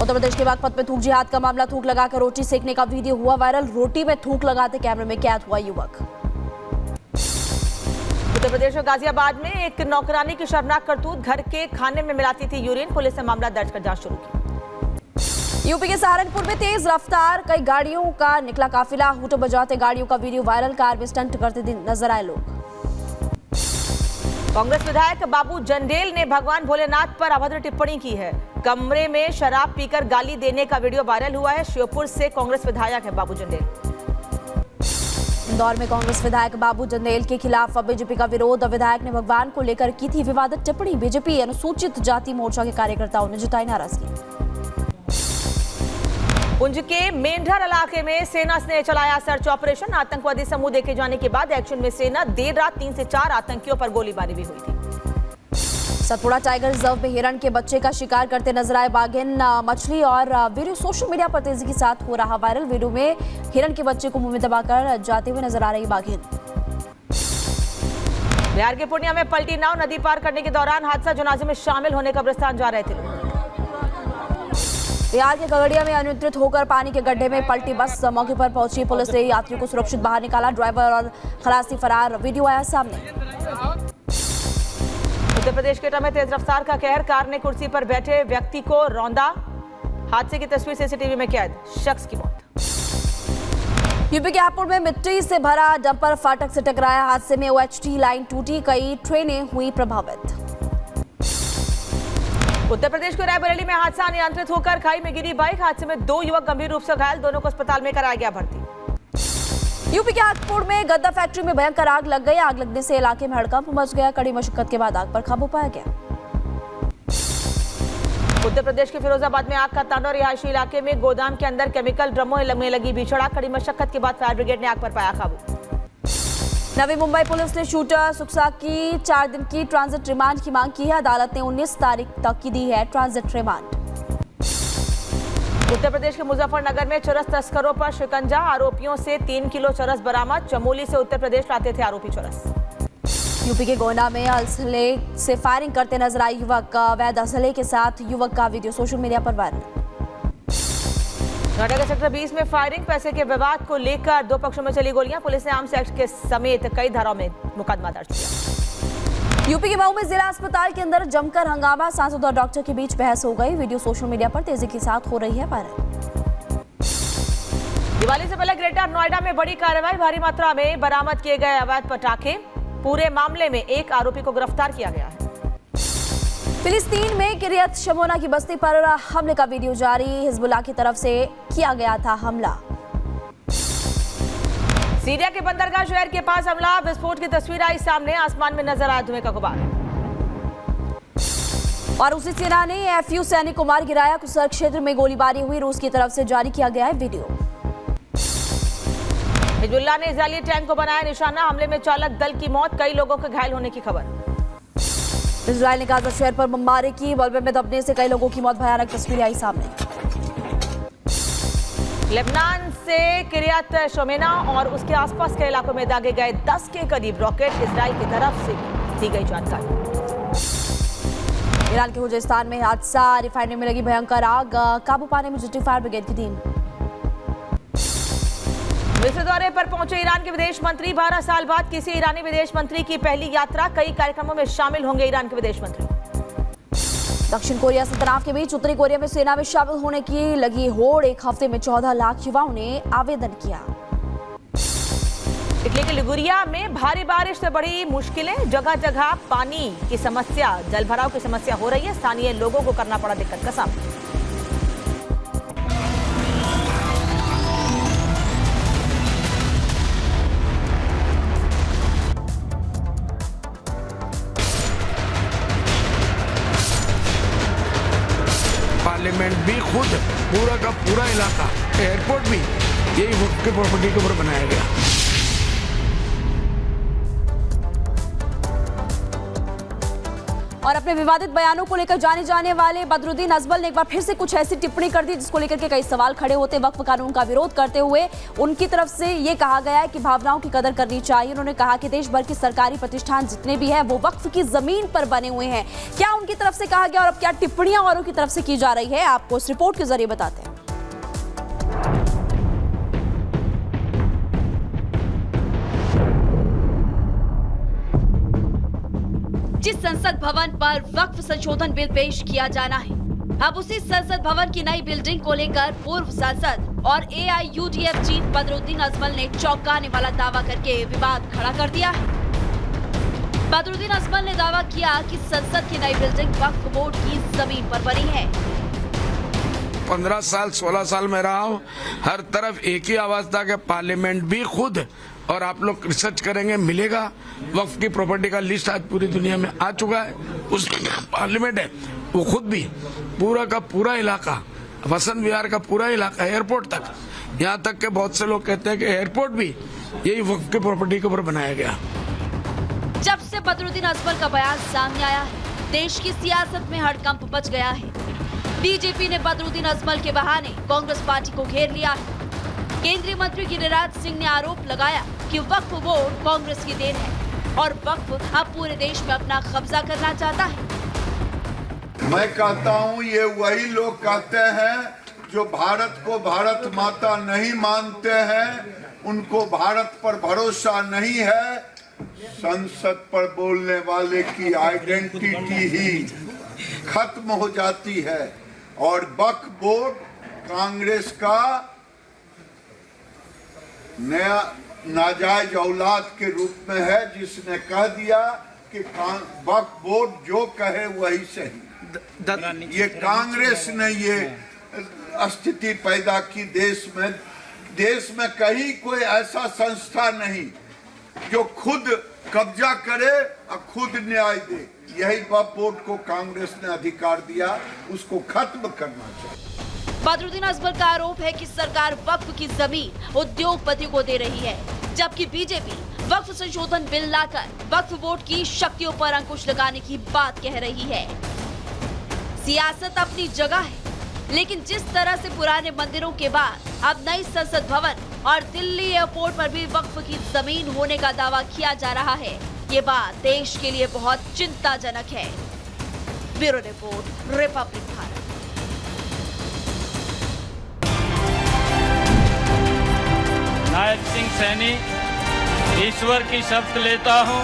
उत्तर प्रदेश के बागपत में थूक जिहाद का मामला। थूक लगाकर रोटी सेकने का वीडियो हुआ वायरल। रोटी में थूक लगाते कैमरे में कैद हुआ युवक। उत्तर प्रदेश में गाजियाबाद में एक नौकरानी की शर्मनाक करतूत, घर के खाने में मिलाती थी यूरिन। पुलिस ने मामला दर्ज कर जांच शुरू की। यूपी के सहारनपुर में तेज रफ्तार, कई गाड़ियों का निकला काफिला। हूटो बजाते गाड़ियों का वीडियो वायरल। कार में स्टंट करते दिन नजर आए लोग। कांग्रेस विधायक बाबू जंडेल ने भगवान भोलेनाथ पर अभद्र टिप्पणी की है। कमरे में शराब पीकर गाली देने का वीडियो वायरल हुआ है। श्योपुर से कांग्रेस विधायक है बाबू जंडेल। इंदौर में कांग्रेस विधायक बाबू जंडेल के खिलाफ बीजेपी का विरोध। विधायक ने भगवान को लेकर की थी विवादित टिप्पणी। बीजेपी अनुसूचित जाति मोर्चा के कार्यकर्ताओं ने जताई नाराजगी। पुंछ के मेंढर इलाके में सेना ने चलाया सर्च ऑपरेशन। आतंकवादी समूह देखे जाने के बाद एक्शन में सेना। देर रात 3 से 4 आतंकियों पर गोलीबारी भी हुई थी। सतपुड़ा टाइगर रिजर्व में हिरण के बच्चे का शिकार करते नजर आए बाघिन। मछली और वीडियो सोशल मीडिया पर तेजी के साथ हो रहा वायरल। वीडियो में हिरण के बच्चे को मुंह में दबाकर जाते हुए नजर आ रही बाघिन। बिहार के पूर्णिया में पलटी नाव, नदी पार करने के दौरान हादसा। जनाजे में शामिल होने कब्रिस्तान जा रहे थे लोग। बिहार के खगड़िया में अनियंत्रित होकर पानी के गड्ढे में पलटी बस। मौके पर पहुंची पुलिस ने यात्रियों को सुरक्षित बाहर निकाला। ड्राइवर और खलासी फरार। वीडियो आया सामने। उत्तर प्रदेश के एटा में तेज रफ्तार का कहर, कार ने कुर्सी पर बैठे व्यक्ति को रौंदा। हादसे की तस्वीर सीसीटीवी में कैद। शख्स की मौत। यूपी के हापुड़ में मिट्टी से भरा डंपर फाटक से टकराया। हादसे में OHT लाइन टूटी, कई ट्रेनें हुई प्रभावित। उत्तर प्रदेश के रायबरेली में हादसा, अनियंत्रित होकर खाई में गिरी बाइक। हादसे में 2 युवक गंभीर रूप से घायल, दोनों को अस्पताल में कराया गया भर्ती। यूपी के हापुड़ में गद्दा फैक्ट्री में भयंकर आग लग गई। आग लगने से इलाके में हड़कंप मच गया। कड़ी मशक्कत के बाद आग पर काबू पाया गया। उत्तर प्रदेश के फिरोजाबाद में आग का तांडव। रिहायशी इलाके में गोदाम के अंदर केमिकल ड्रमों में लगी भीषण आग। कड़ी मशक्कत के बाद फायर ब्रिगेड ने आग पर पाया काबू। नवी मुंबई पुलिस ने शूटर सुक्सा की 4 दिन की ट्रांजिट रिमांड की मांग की है। अदालत ने 19 तारीख तक की दी है ट्रांजिट रिमांड। उत्तर प्रदेश के मुजफ्फरनगर में चरस तस्करों पर शिकंजा। आरोपियों से 3 किलो चरस बरामद। चमोली से उत्तर प्रदेश लाते थे आरोपी चरस। यूपी के गोंडा में असले से फायरिंग करते नजर आए युवक। अवैध असले के साथ युवक का वीडियो सोशल मीडिया पर वायरल। नोएडा के सेक्टर 20 में फायरिंग, पैसे के विवाद को लेकर 2 पक्षों में चली गोलियां। पुलिस ने आर्म्स एक्ट के समेत कई धाराओं में मुकदमा दर्ज किया। यूपी के मऊ में जिला अस्पताल के अंदर जमकर हंगामा। सांसद और डॉक्टर के बीच बहस हो गई। वीडियो सोशल मीडिया पर तेजी के साथ हो रही है वायरल। दिवाली से पहले ग्रेटर नोएडा में बड़ी कार्रवाई। भारी मात्रा में बरामद किए गए अवैध पटाखे। पूरे मामले में एक आरोपी को गिरफ्तार किया गया है। फिलिस्तीन में किरियत शमोना की बस्ती पर हमले का वीडियो जारी। हिजबुल्लाह की तरफ से किया गया था हमला। सीरिया के बंदरगाह शहर के पास हमला। विस्फोट की तस्वीर आई सामने। आसमान में नजर आया धुएं का गुबार। और उसी सेना ने FU सैनिक को मार गिराया। कुसर क्षेत्र में गोलीबारी हुई। रूस की तरफ से जारी किया गया है वीडियो। हिजबुल्लाह ने इजरायली टैंक को बनाया निशाना। हमले में चालक दल की मौत, कई लोगों के घायल होने की खबर। इजरायल ने गाजा शहर पर बमबारी की। मलबे में दबने से कई लोगों की मौत। भयानक तस्वीरें आई सामने। लेबनान से किरियत शमोना और उसके आसपास के इलाकों में दागे गए 10 के करीब रॉकेट। इजरायल की तरफ से दी गई जानकारी। ईरान के खुजेस्तान में हादसा। रिफाइनरी में लगी भयंकर आग। काबू पाने में जुटी फायर ब्रिगेड की टीम। विश्व दौरे पर पहुंचे ईरान के विदेश मंत्री। 12 साल बाद किसी ईरानी विदेश मंत्री की पहली यात्रा। कई कार्यक्रमों में शामिल होंगे ईरान के विदेश मंत्री। दक्षिण कोरिया से तनाव के बीच उत्तरी कोरिया में सेना में शामिल होने की लगी होड़। 1 हफ्ते में 14 लाख युवाओं ने आवेदन किया। इटली के लिगुरिया में भारी बारिश से बड़ी मुश्किलें। जगह जगह पानी की समस्या, जलभराव की समस्या हो रही है। स्थानीय लोगों को करना पड़ा दिक्कत का सामना। पार्लियामेंट भी खुद पूरा का पूरा इलाका, एयरपोर्ट भी यही वक्त के प्रॉपर्टी के ऊपर बनाया गया। और अपने विवादित बयानों को लेकर जाने जाने वाले बदरुद्दीन अजमल ने एक बार फिर से कुछ ऐसी टिप्पणी कर दी जिसको लेकर के कई सवाल खड़े होते। वक्फ कानून का विरोध करते हुए उनकी तरफ से ये कहा गया है कि भावनाओं की कदर करनी चाहिए। उन्होंने कहा कि देश भर के सरकारी प्रतिष्ठान जितने भी हैं वो वक्फ की जमीन पर बने हुए हैं। क्या उनकी तरफ से कहा गया और अब क्या टिप्पणियां औरों की तरफ से की जा रही है, आपको इस रिपोर्ट के जरिए बताते हैं। जिस संसद भवन पर वक्फ संशोधन बिल पेश किया जाना है, अब उसी संसद भवन की नई बिल्डिंग को लेकर पूर्व सांसद और AIUDF चीफ बदरुद्दीन अजमल ने चौंकाने वाला दावा करके विवाद खड़ा कर दिया है। बदरुद्दीन अजमल ने दावा किया कि संसद की नई बिल्डिंग वक्फ बोर्ड की जमीन पर बनी है। 15 साल 16 साल में रहा हूँ, हर तरफ एक ही आवाज था कि पार्लियामेंट भी खुद, और आप लोग रिसर्च करेंगे मिलेगा, वक्फ की प्रॉपर्टी का लिस्ट आज पूरी दुनिया में आ चुका है। उस पार्लियामेंट है वो खुद भी पूरा का पूरा इलाका, वसंत विहार का पूरा इलाका, एयरपोर्ट तक, यहाँ तक के बहुत से लोग कहते हैं कि एयरपोर्ट भी यही वक्फ की प्रॉपर्टी के ऊपर बनाया गया। जब से बदरुद्दीन अजमल का बयान सामने आया है, देश की सियासत में हड़कंप मच गया है। बीजेपी ने बदरुद्दीन अजमल के बहाने कांग्रेस पार्टी को घेर लिया है। केंद्रीय मंत्री गिरिराज सिंह ने आरोप लगाया कि वक्फ बोर्ड कांग्रेस की देन है और वक्फ अब पूरे देश में अपना कब्जा करना चाहता है। मैं कहता हूं ये वही लोग कहते हैं जो भारत को भारत माता नहीं मानते हैं, उनको भारत पर भरोसा नहीं है। संसद पर बोलने वाले की आइडेंटिटी ही खत्म हो जाती है और वक्फ बोर्ड कांग्रेस का नया नाजायज औलाद के रूप में है, जिसने कह दिया कि वक्फ बोर्ड जो कहे वही सही। ये कांग्रेस ने ये स्थिति पैदा की देश में कहीं कोई ऐसा संस्था नहीं जो खुद कब्जा करे और खुद न्याय दे। यही वक्फ बोर्ड को कांग्रेस ने अधिकार दिया, उसको खत्म करना चाहिए। बदरुद्दीन अजमल का आरोप है कि सरकार वक्फ की जमीन उद्योगपतियों को दे रही है, जबकि बीजेपी वक्फ संशोधन बिल लाकर वक्फ बोर्ड की शक्तियों पर अंकुश लगाने की बात कह रही है। सियासत अपनी जगह है, लेकिन जिस तरह से पुराने मंदिरों के बाद अब नई संसद भवन और दिल्ली एयरपोर्ट पर भी वक्फ की जमीन होने का दावा किया जा रहा है, ये बात देश के लिए बहुत चिंताजनक है। Bureau report, Republic Bharat. Nayab Singh Saini ईश्वर की शपथ लेता हूं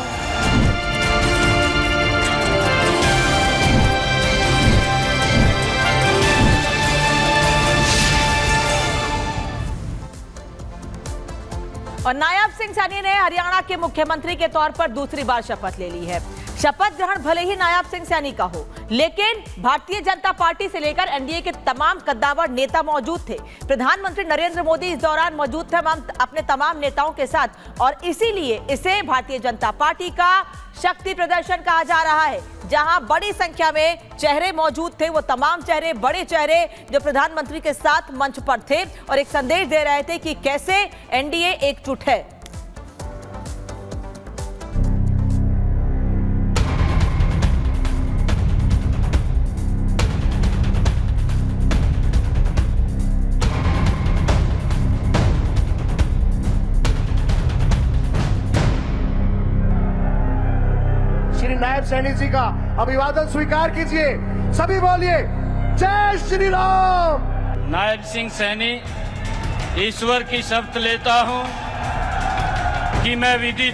और नायब सिंह सैनी ने हरियाणा के मुख्यमंत्री के तौर पर दूसरी बार शपथ ले ली है। शपथ ग्रहण भले ही नायब सिंह सैनी का हो, लेकिन भारतीय जनता पार्टी से लेकर एनडीए के तमाम कद्दावर नेता मौजूद थे। प्रधानमंत्री नरेंद्र मोदी इस दौरान मौजूद थे अपने तमाम नेताओं के साथ, और इसीलिए इसे भारतीय जनता पार्टी का शक्ति प्रदर्शन कहा जा रहा है। जहां बड़ी संख्या में चेहरे मौजूद थे, वो तमाम चेहरे, बड़े चेहरे जो प्रधानमंत्री के साथ मंच पर थे और एक संदेश दे रहे थे कि कैसे एनडीए एकजुट है। श्री नायब सैनी जी का अभिवादन स्वीकार कीजिए। सभी बोलिए जय श्री राम। नायब सिंह सैनी ईश्वर की शपथ लेता हूं कि मैं विधि